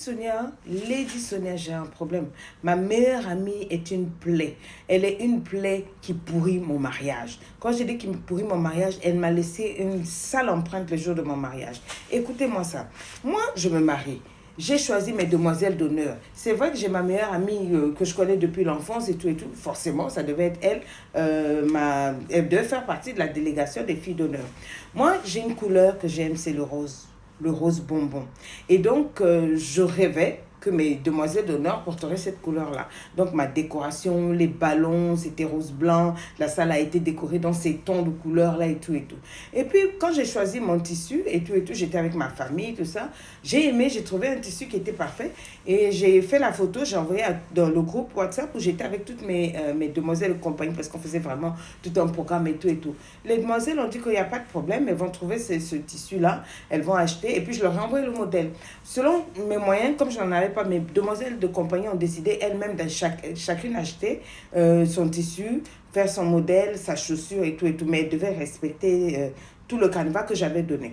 Sonia, Lady Sonia, j'ai un problème. Ma meilleure amie est une plaie. Elle est une plaie qui pourrit mon mariage. Quand je dis qu'il me pourrit mon mariage, elle m'a laissé une sale empreinte le jour de mon mariage. Écoutez-moi ça. Moi, je me marie. J'ai choisi mes demoiselles d'honneur. C'est vrai que j'ai ma meilleure amie que je connais depuis l'enfance et tout et tout. Forcément, ça devait être elle. Elle devait faire partie de la délégation des filles d'honneur. Moi, j'ai une couleur que j'aime, c'est le rose bonbon. Et donc, je rêvais que mes demoiselles d'honneur porteraient cette couleur-là. Donc, ma décoration, les ballons, c'était rose blanc. La salle a été décorée dans ces tons de couleurs-là et tout et tout. Et puis, quand j'ai choisi mon tissu et tout, j'étais avec ma famille, tout ça. J'ai aimé, j'ai trouvé un tissu qui était parfait. Et j'ai fait la photo, j'ai envoyé dans le groupe WhatsApp où j'étais avec toutes mes demoiselles de compagnie parce qu'on faisait vraiment tout un programme et tout et tout. Les demoiselles ont dit qu'il n'y a pas de problème, elles vont trouver ce tissu-là, elles vont acheter et puis je leur ai envoyé le modèle. Selon mes moyens, comme je n'en avais pas, mes demoiselles de compagnie ont décidé elles-mêmes de chacune acheter son tissu, faire son modèle, sa chaussure et tout, mais elles devaient respecter tout le canevas que j'avais donné.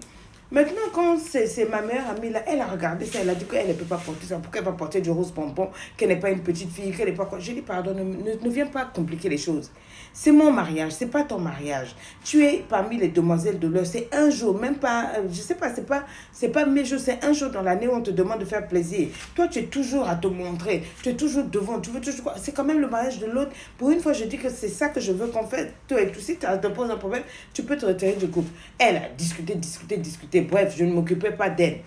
Maintenant, quand c'est ma meilleure amie là, elle a regardé ça, elle a dit qu'elle ne peut pas porter ça. Pourquoi elle va porter du rose bonbon, qu'elle n'est pas une petite fille, qu'elle n'est pas quoi. J'ai dit, pardon, ne viens pas compliquer les choses. C'est mon mariage, c'est pas ton mariage. Tu es parmi les demoiselles de l'heure. C'est un jour, même pas, je sais pas, c'est pas mes jours, c'est un jour dans l'année où on te demande de faire plaisir. Toi, tu es toujours à te montrer, tu es toujours devant, tu veux toujours quoi. C'est quand même le mariage de l'autre. Pour une fois, je dis que c'est ça que je veux qu'on fasse. Toi et tout, si tu te poses un problème, tu peux te retirer du couple. Elle a discuté. Bref, je ne m'occupais pas d'elle.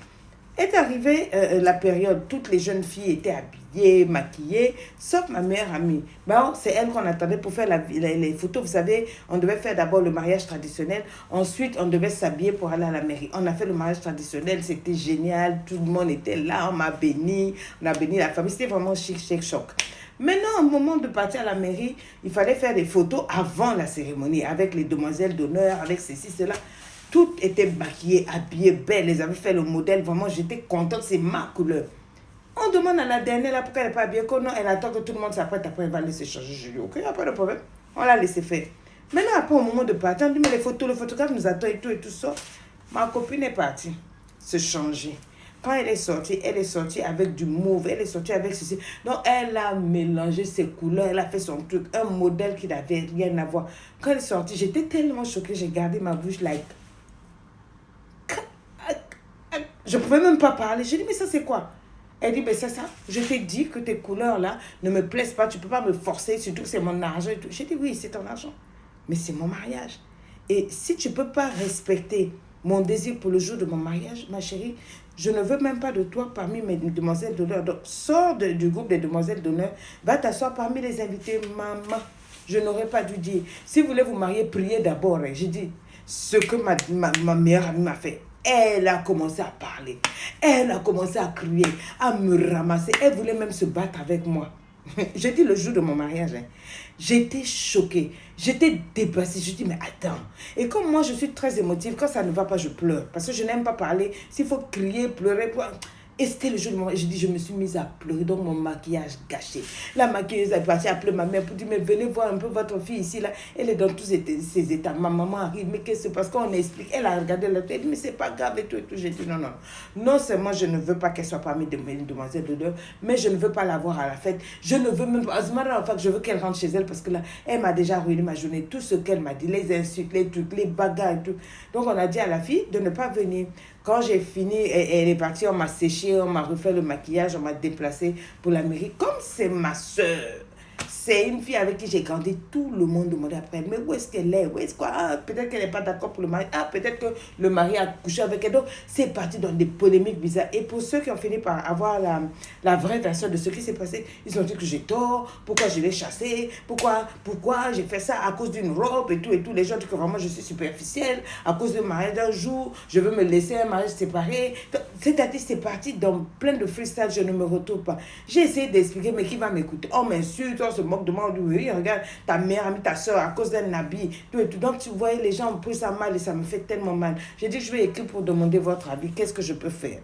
Est arrivée la période, toutes les jeunes filles étaient habillées, maquillées, sauf ma meilleure amie. Bon, c'est elle qu'on attendait pour faire les photos. Vous savez, on devait faire d'abord le mariage traditionnel, ensuite on devait s'habiller pour aller à la mairie. On a fait le mariage traditionnel, c'était génial, tout le monde était là, on m'a béni, on a béni la famille, c'était vraiment chic, choc. Maintenant, au moment de partir à la mairie, il fallait faire des photos avant la cérémonie, avec les demoiselles d'honneur, avec ceci, cela. Toutes étaient maquillées, habillées, belles. Elles avaient fait le modèle. Vraiment, j'étais contente. C'est ma couleur. On demande à la dernière, là, pourquoi elle n'est pas habillée. Non, elle attend que tout le monde s'apprête. Après, elle va laisser changer. Je dis, ok, il n'y a pas de problème. On l'a laissé faire. Maintenant, après, au moment de partir, on dit, mais les photos, le photographe nous attend et tout ça. Ma copine est partie se changer. Quand elle est sortie avec du mauve, elle est sortie avec ceci. Donc, elle a mélangé ses couleurs, elle a fait son truc, un modèle qui n'avait rien à voir. Quand elle est sortie, j'étais tellement choquée, j'ai gardé ma bouche like. Je ne pouvais même pas parler. J'ai dit, mais ça, c'est quoi? Elle dit, mais c'est ça. Je t'ai dit que tes couleurs-là ne me plaisent pas. Tu ne peux pas me forcer, surtout que c'est mon argent. J'ai dit, oui, c'est ton argent. Mais c'est mon mariage. Et si tu ne peux pas respecter mon désir pour le jour de mon mariage, ma chérie, je ne veux même pas de toi parmi mes demoiselles d'honneur. Donc, sors du groupe des demoiselles d'honneur. Va t'asseoir parmi les invités. Maman, je n'aurais pas dû dire. Si vous voulez vous marier, priez d'abord. J'ai dit, ce que ma meilleure amie m'a fait. Elle a commencé à parler. Elle a commencé à crier, à me ramasser. Elle voulait même se battre avec moi. J'ai dit le jour de mon mariage, j'étais choquée. J'étais dépassée. Je dis, mais attends. Et comme moi, je suis très émotive, quand ça ne va pas, je pleure. Parce que je n'aime pas parler. S'il faut crier, pleurer, et c'était le jour de mon mariage. Je me suis mise à pleurer, donc mon maquillage gâché. La maquilleuse est partie appeler ma mère pour dire, mais venez voir un peu votre fille ici, là. Elle est dans tous ses états. Ma maman arrive, mais qu'est-ce que c'est? Parce qu'on explique. Elle a regardé la tête, elle dit, mais c'est pas grave et tout. J'ai dit, non. Non seulement je ne veux pas qu'elle soit parmi mes demoiselles d'honneur, mais je ne veux pas la voir à la fête. Je ne veux même pas, je veux qu'elle rentre chez elle parce que là, elle m'a déjà ruiné ma journée. Tout ce qu'elle m'a dit, les insultes, les trucs, les bagarres et tout. Donc on a dit à la fille de ne pas venir. Quand j'ai fini, elle est partie, on m'a séché, on m'a refait le maquillage, on m'a déplacé pour la mairie. Comme c'est ma soeur, c'est une fille avec qui j'ai grandi, tout le monde demandait après, mais où est-ce qu'elle est? Où est-ce quoi? Ah, peut-être qu'elle n'est pas d'accord pour le mari. Ah, peut-être que le mari a couché avec elle. Donc, c'est parti dans des polémiques bizarres. Et pour ceux qui ont fini par avoir la vraie version de ce qui s'est passé, ils ont dit que j'ai tort, pourquoi je l'ai chassé, pourquoi j'ai fait ça à cause d'une robe et tout. Les gens disent que vraiment je suis superficielle, à cause du mariage d'un jour, je veux me laisser un mariage séparé. C'est-à-dire, c'est parti dans plein de freestyle, je ne me retrouve pas. J'ai essayé d'expliquer, mais qui va m'écouter? On m'insulte, on se moque de moi, on dit, oui, regarde, ta mère amie, ta soeur, à cause d'un habit, tout et tout. Donc, tu voyais, les gens ont pris ça mal et ça me fait tellement mal. J'ai dit, je vais écrire pour demander votre avis, qu'est-ce que je peux faire?